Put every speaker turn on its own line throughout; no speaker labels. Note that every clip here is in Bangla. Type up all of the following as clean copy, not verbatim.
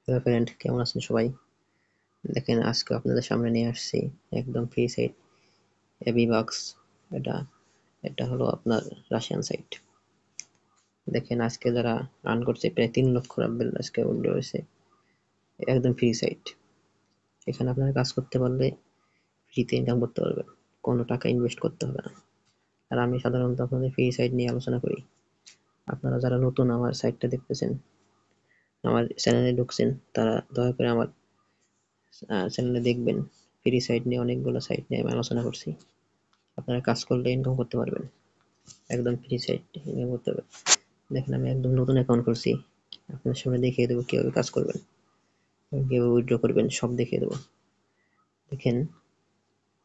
হ্যালো ফ্রেন্ড, কেমন আছেন সবাই? দেখেন আজকে আপনাদের সামনে নিয়ে আসছি একদম ফ্রি সাইট এবিবক্স। এটা এটা হলো আপনার রাশিয়ান সাইট। দেখেন আজকে যারা রান করছে প্রায় 3 লক্ষ রাব্বেল আজকে উইন্ডো হয়েছে। একদম ফ্রি সাইট। এখানে আপনারা কাজ করতে পারলে ফ্রিতে ইনকাম করতে পারবেন, কোনো টাকা ইনভেস্ট করতে হবে না। আর আমি সাধারণত আপনাদের ফ্রি সাইট নিয়ে আলোচনা করি। আপনারা যারা নতুন আমার সাইটটা দেখতেছেন, আমার চ্যানেলে ঢুকছেন, তারা দয়া করে আমার চ্যানেলে দেখবেন। ফ্রি সাইট নিয়ে অনেকগুলো সাইট নিয়ে আমি আলোচনা করছি। আপনারা কাজ করলে ইনকাম করতে পারবেন, একদম ফ্রি সাইট ইনকাম করতে পারবেন। দেখেন আমি একদম নতুন অ্যাকাউন্ট করছি, আপনাদের সামনে দেখিয়ে দেবো কিভাবে কাজ করবেন, কিভাবে উইথড্র করবেন, সব দেখিয়ে দেবো। দেখেন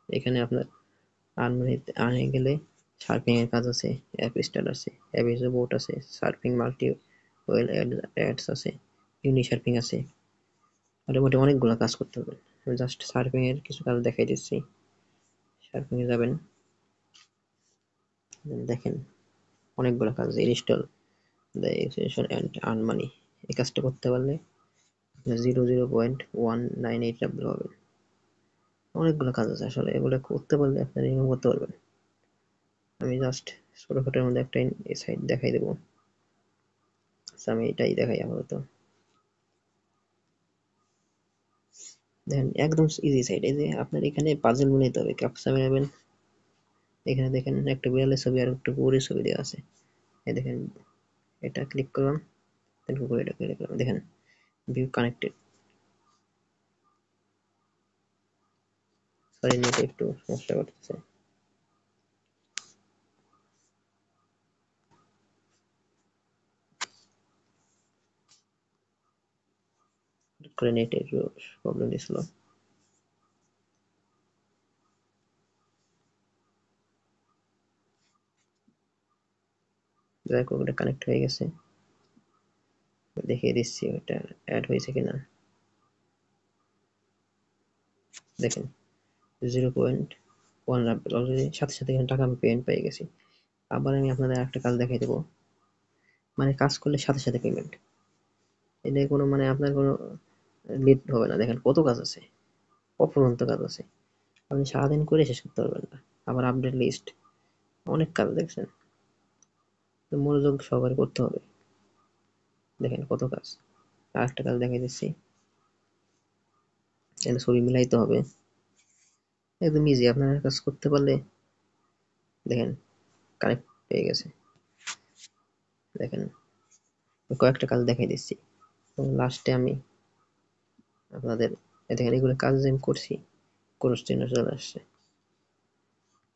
এখানে আপনার আর্নে গেলে সার্ফিং এর কাজ আছে, অ্যাপ স্টার্ট আছে, অ্যাভিজো বোট আছে, সার্ফিং মাল্টি ওয়েল অ্যাডস আছে, ইউনি সার্ফিং আছে। মোটামুটি অনেকগুলো কাজ করতে হবে। আমি জাস্ট সার্ফিং এর কিছু কাজ দেখাই দিচ্ছি। সার্ফিং এ যাবেন, দেখেন অনেকগুলো কাজ। Install the extension and earn money, এই কাজটা করতে পারলে 0.198 রাব্বেল হবে। অনেকগুলো কাজ আছে, আসলে এগুলো করতে পারলে আপনারা ইনকাম করতে পারবেন। আমি জাস্ট ছোটখাটোর মধ্যে একটা সাইট দেখাই দেবো। আচ্ছা আমি এটাই দেখাই আপাতত। দেখেন একদম ইজি সাইট। এই যে আপনার এখানে পাজল বানাইতে হবে, ক্যাপচা বানাবেন। এখানে দেখেন একটা বিড়ালের ছবি আর একটা কুকুরের ছবি দেওয়া আছে। এই দেখেন, এটা ক্লিক করলাম, দেন কুকুর এটা ক্লিক করলাম, দেখেন ভিউ কানেক্টেড। সরি নেট একটু সমস্যা করতেছে। করে নেট একটু প্রবলেম দিছিল। যাই হোক ওটা কানেক্ট হয়ে গেছে, দেখিয়ে দিচ্ছি ওটা অ্যাড হয়েছে কিনা। দেখেন 0.1 রাব্বেল অলরেডি, সাথে সাথে এখানে টাকা আমি পেমেন্ট পেয়ে গেছি। আবার আমি আপনাদের একটা কাজ দেখাই দেবো, মানে কাজ করলে সাথে সাথে পেমেন্ট। এটা কোনো মানে আপনার কোনো লিড হবে না। দেখেন কত কাজ আছে, অফুরন্ত কাজ আছে, আপনি সারাদিন করে শেষ করতে পারবেন না। আবার আপডেট লিস্ট, অনেক কাজ দেখছেন, তো মনোযোগ সহকারে করতে হবে। দেখেন কত কাজ। আর একটা কাজ দেখাই দিচ্ছি, এখানে ছবি মিলাইতে হবে, একদম ইজি। আপনারা কাজ করতে পারলে দেখেন কানেক্ট পেয়ে গেছে। দেখেন কয়েকটা কাজ দেখাই দিচ্ছি, এবং লাস্টে আমি আপনাদের দেখেন এগুলো কাজ যে আমি করছি কোন চিহ্ন চলে আসছে।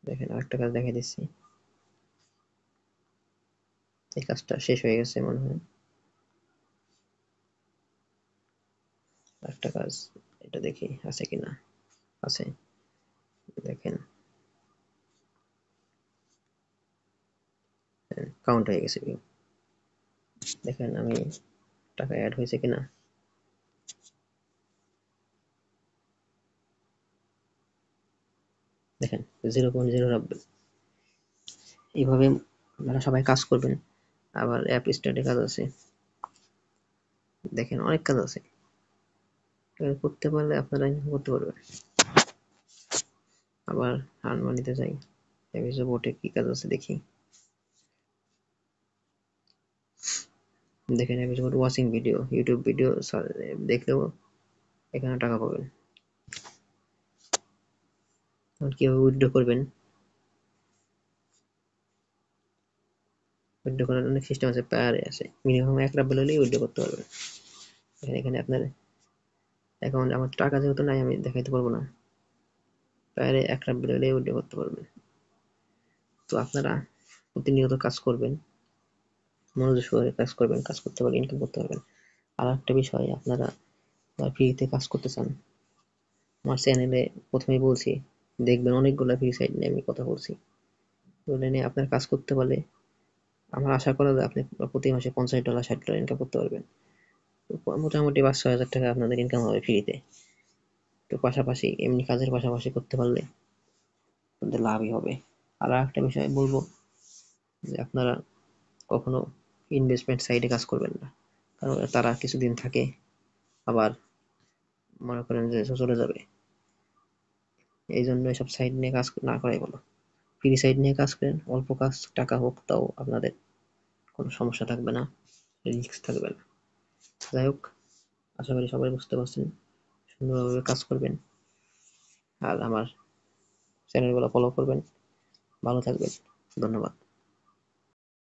দেখেন আরেকটা কাজ দেখাই দিচ্ছি, এই কাজটা শেষ হয়ে গেছে মনে হয়। আরেকটা কাজ, এটা দেখি আছে কিনা, আছে। দেখেন কাউন্ট হয়ে গেছে ভিউ। দেখেন আমি টাকা অ্যাড হয়েছে কিনা। দেখেন 0.0 রাখবেন। এইভাবে আপনারা সবাই কাজ করবেন। আবার অ্যাপ স্টার্টে কাজ আছে, দেখেন অনেক কাজ আছে, করতে পারলে আপনারা ইনকাম করতে পারবেন। আবার আর্ন মানিতে যাই, অ্যাভিজো বোটে কি কাজ আছে দেখি। দেখেন অ্যাভিজো bot watching video, YouTube video দেখলেও এখানে টাকা পাবেন। কিভাবে উইথড্র করবেন, উইথড্র করার অনেক সিস্টেম আছে, পায়ারে আছে। মিনিমাম 1 রাব্বেল হলেই উইথড্র করতে পারবেন। এখানে আপনার অ্যাকাউন্ট, আমার টাকা যেহেতু নাই আমি দেখাইতে পারবো না, পায়ারে 1 রাব্বেল হলেই উইথড্র করতে পারবেন। তো আপনারা প্রতিনিয়ত কাজ করবেন, মনোযোগ সহকারে কাজ করবেন, কাজ করতে পারলে ইনকাম করতে পারবেন। আর একটা বিষয়, আপনারা যারা ফ্রিতে কাজ করতে চান, আমার চ্যানেলে প্রথমেই বলছি দেখবেন অনেকগুলো ফ্রি সাইট নিয়ে আমি কথা বলছি। ওগুলো নিয়ে আপনার কাজ করতে পারলে আমার আশা করা যায় আপনি প্রতি মাসে $50 $60 ইনকাম করতে পারবেন। মোটামুটি 5-6 হাজার টাকা আপনাদের ইনকাম হবে ফ্রিতে। তো পাশাপাশি এমনি কাজের পাশাপাশি করতে পারলে আপনাদের লাভই হবে। আর একটা বিষয় বলবো যে আপনারা কখনো ইনভেস্টমেন্ট সাইটে কাজ করবেন না, কারণ তারা কিছুদিন থাকে, আবার মনে করেন যে চলে যাবে। এই জন্য এসব সাইট নিয়ে কাজ না করাই ভালো। ফ্রি সাইট নিয়ে কাজ করেন, অল্প কাজ টাকা হোক, তাও আপনাদের কোনো সমস্যা থাকবে না, রিস্ক থাকবে না। যাই হোক, আশা করি সবাই বুঝতে পারছেন, সুন্দরভাবে কাজ করবেন আর আমার চ্যানেলগুলো ফলো করবেন। ভালো থাকবেন, ধন্যবাদ।